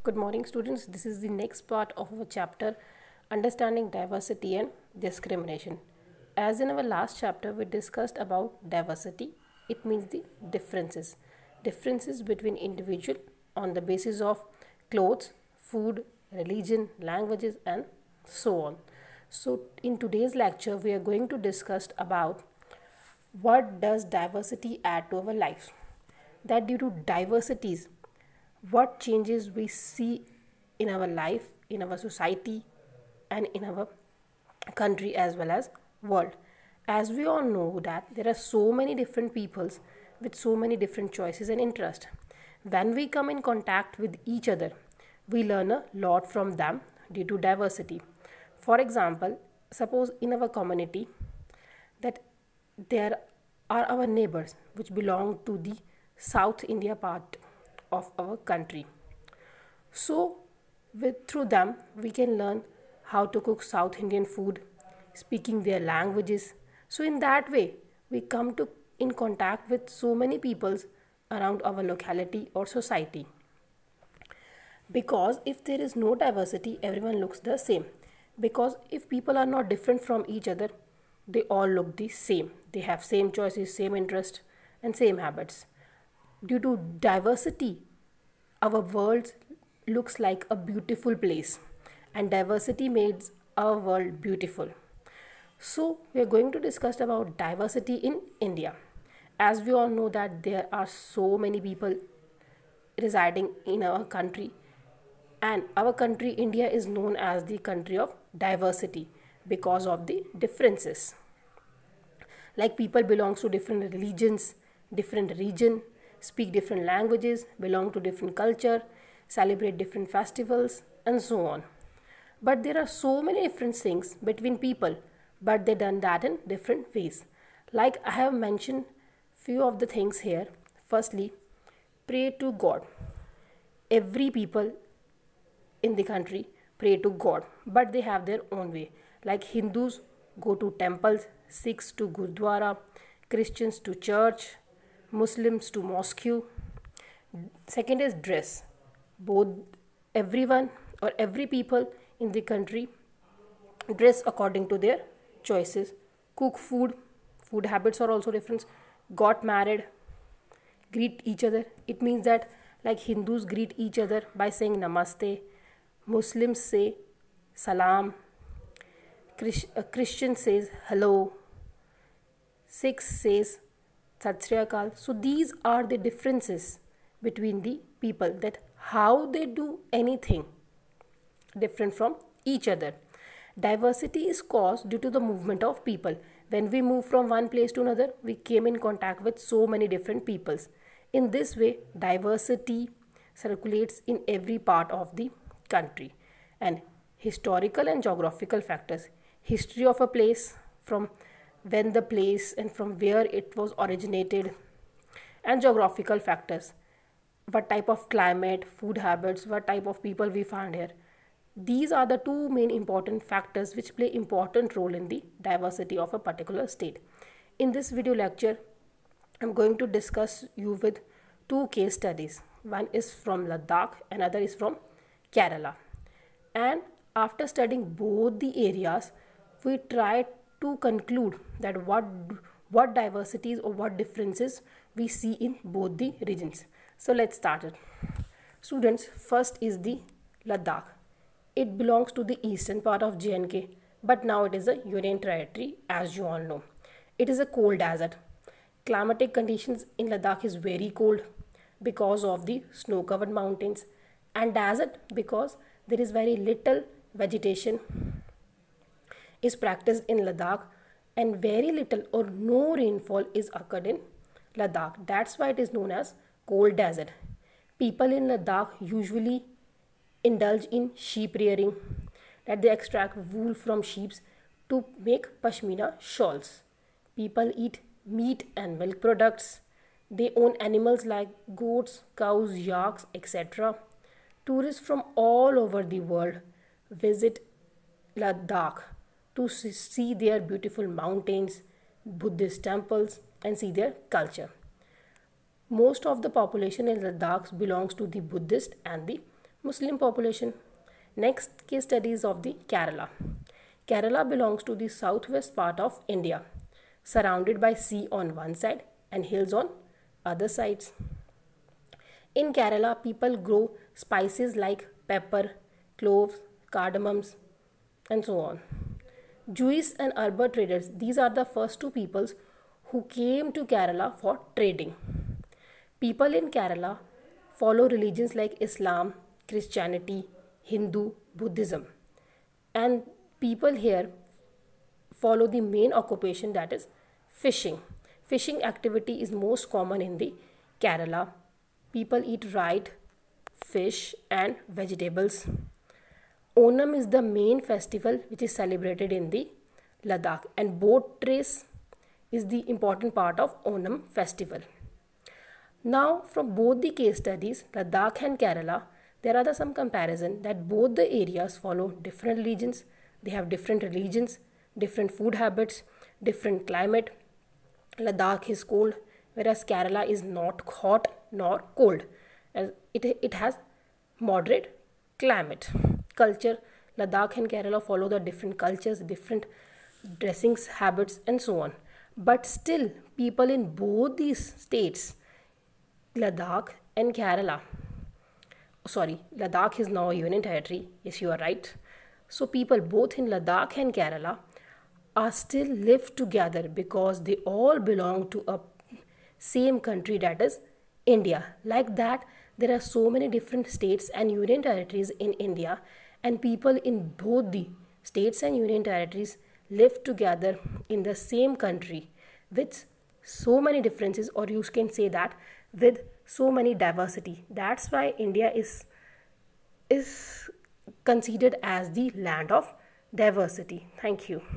Good morning, students. This is the next part of our chapter, Understanding Diversity and Discrimination. As in our last chapter, we discussed about diversity. It means the differences between individual on the basis of clothes, food, religion, languages, and so on. So, in today's lecture, we are going to discuss about what does diversity add to our lives. That due to diversities, what changes we see in our life, in our society, and in our country as well as world. As we all know that there are so many different peoples with so many different choices and interests. When we come in contact with each other, we learn a lot from them due to diversity. For example, suppose in our community that there are our neighbors which belong to the South India part of our country. So through them we can learn how to cook South Indian food, speaking their languages. So in that way we come to in contact with so many peoples around our locality or society. Because if there is no diversity, everyone looks the same. Because if people are not different from each other, they all look the same. They have same choices, same interests, and same habits. Due to diversity, our world looks like a beautiful place, and diversity makes our world beautiful. So we are going to discuss about diversity in India. As we all know that there are so many people residing in our country, and our country India is known as the country of diversity because of the differences. Like people belongs to different religions, different region, speak different languages, belong to different culture, celebrate different festivals, and so on. But there are so many different things between people, but they done that in different ways. Like I have mentioned few of the things here. Firstly, pray to God. Every people in the country pray to God, but they have their own way. Like Hindus go to temples, Sikhs to Gurdwara, Christians to church, Muslims to mosque. Second is dress. Both everyone or every people in the country dress according to their choices. Cook food, food habits are also different. Got married, greet each other. It means that like Hindus greet each other by saying namaste, Muslims say salam, Christian says hello, Sikhs says Sat Sri Akal. So these are the differences between the people, that how they do anything different from each other. Diversity is caused due to the movement of people. When we move from one place to another, we came in contact with so many different peoples. In this way, diversity circulates in every part of the country. And historical and geographical factors. History of a place, from when the place and from where it was originated, and geographical factors, what type of climate, food habits, what type of people we find here. These are the two main important factors which play important role in the diversity of a particular state. In this video lecture, I'm going to discuss you with two case studies. One is from Ladakh, another is from Kerala. And after studying both the areas, we try to conclude that what diversities or what differences we see in both the regions. So let's start it. Students, first is the Ladakh. It belongs to the eastern part of J&K, but now it is a Union Territory, as you all know. It is a cold desert. Climatic conditions in Ladakh is very cold because of the snow-covered mountains, and desert because there is very little vegetation is practiced in Ladakh, and very little or no rainfall is occurred in Ladakh. That's why it is known as cold desert. People in Ladakh usually indulge in sheep rearing, that they extract wool from sheep to make pashmina shawls. People eat meat and milk products. They own animals like goats, cows, yaks, etc. Tourists from all over the world visit Ladakh to see their beautiful mountains, Buddhist temples, and see their culture. Most of the population in Ladakh belongs to the Buddhist and the Muslim population. Next case studies of the Kerala. Kerala belongs to the southwest part of India, surrounded by sea on one side and hills on other sides. In Kerala, people grow spices like pepper, cloves, cardamoms, and so on. Jewish and Arab traders, these are the first two peoples who came to Kerala for trading. People in Kerala follow religions like Islam, Christianity, Hindu, Buddhism. And people here follow the main occupation, that is fishing. Fishing activity is most common in the Kerala. People eat dried fish and vegetables. Onam is the main festival which is celebrated in the Ladakh, and boat race is the important part of Onam festival. Now, from both the case studies, Ladakh and Kerala, there are some comparison that both the areas follow different religions. They have different religions, different food habits, different climate. Ladakh is cold, whereas Kerala is not hot nor cold. It has moderate climate. Culture, Ladakh and Kerala follow the different cultures, different dressings, habits, and so on. But still, people in both these states, Ladakh and Kerala, Ladakh is now a union territory. Yes, you are right. So people both in Ladakh and Kerala are still live together because they all belong to a same country, that is India. Like that, there are so many different states and union territories in India, and people in both the states and union territories live together in the same country with so many differences, or you can say that with so many diversity. That's why India is considered as the land of diversity. Thank you.